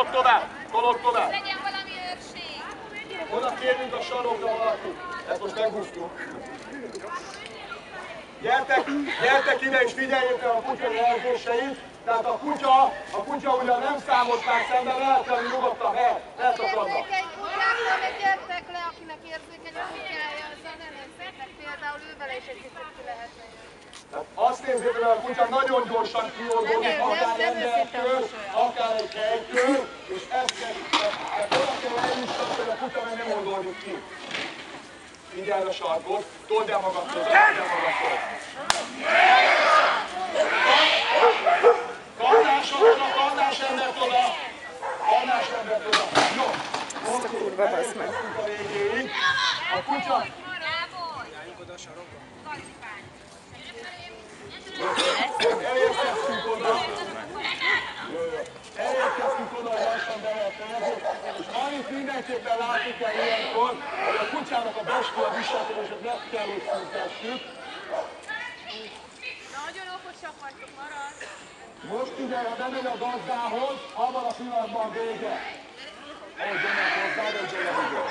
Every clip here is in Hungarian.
tolod tovább, tolod tovább. Legyen valami őrség. Oda kérjünk a sarokra valakit. Ezt most megbúztuk. Gyertek ide és figyeljétek a kutya jelzéseit. Tehát a kutya ugyan nem számolt már szemben, lehet lenni nyugodtan, elszakadnak. Érzékeny kutyákkal meg gyertek le, akinek érzékeny a kutyája, azzal nem érzetek. Például ővele is egy kicsit ki lehetne jönni. Tehát azt nézzétek, hogy a kutya nagyon gyorsan kioldozik, akár embertől, akár egy helytől, és ezt oda kell eljussanak, hogy a kutya meg nem oldódik ki. Figyelj a sarkot, told el magadtól, Karnás embert oda! Karnás embert oda! Jó! Ezt a kurva basz meg! A kutya! Elérkeztünk oda! Elérkeztünk oda, hogy lassan be lehet fejezni, és amit mindenképpen látni kell ilyenkor, hogy a kutyának a belső viselkedését meg kell, hogy szüntessük. Nagyon okosak vagytok, marad! Most ugye, ha bemegy a gazdához, abban a pillanatban vége. Ahogy bemegy hozzá, de ugye legugol.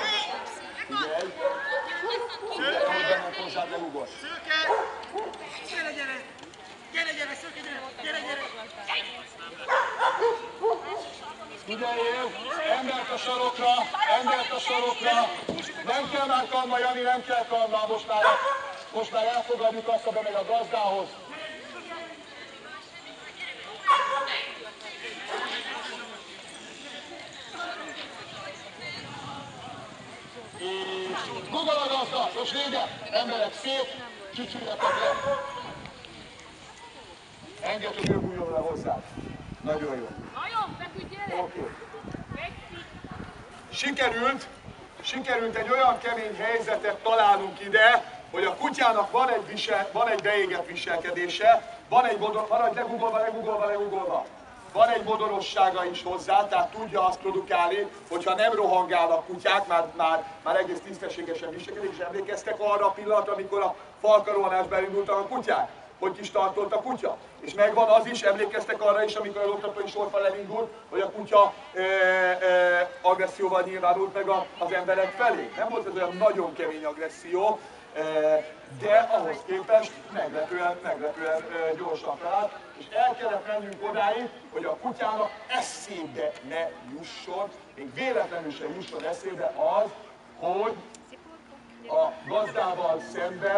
Figyelj! Ahogy bemegy hozzá, legugol. Szőke! Gyere, gyere! Gyere, gyere, Szőke, gyere! Gyere, gyere! Figyeljél! Embert a sarokra! Nem kell már kalma, Jani, nem kell kalma, most már elfogadjuk azt, ha bemegy a gazdához. És Google a gazda, most vége! Emberek szép, csücsüljetek le! Engedd, hogy ő bújjon le hozzád. Nagyon jó. Nagyon, feküdjél! Oké. Sikerült egy olyan kemény helyzetet találnunk ide, hogy a kutyának van egy beégett viselkedése, van egy legugolva. Van egy modorossága is hozzá, tehát tudja azt produkálni, hogyha nem rohangál a kutyák, már egész tisztességesen viselkedik, és emlékeztek arra a pillanatra, amikor a falkarohanásba elindultak a kutyák? Hogy is tartott a kutya? És megvan az is, emlékeztek arra is, amikor a oktatói sorfal elindult, hogy a kutya agresszióval nyilvánult meg az emberek felé. Nem volt ez olyan nagyon kemény agresszió, de ahhoz képest meglepően gyorsan felállt, és el kellett mennünk odáig, hogy a kutyának eszébe ne jusson, még véletlenül sem jusson eszébe az, hogy a gazdával szemben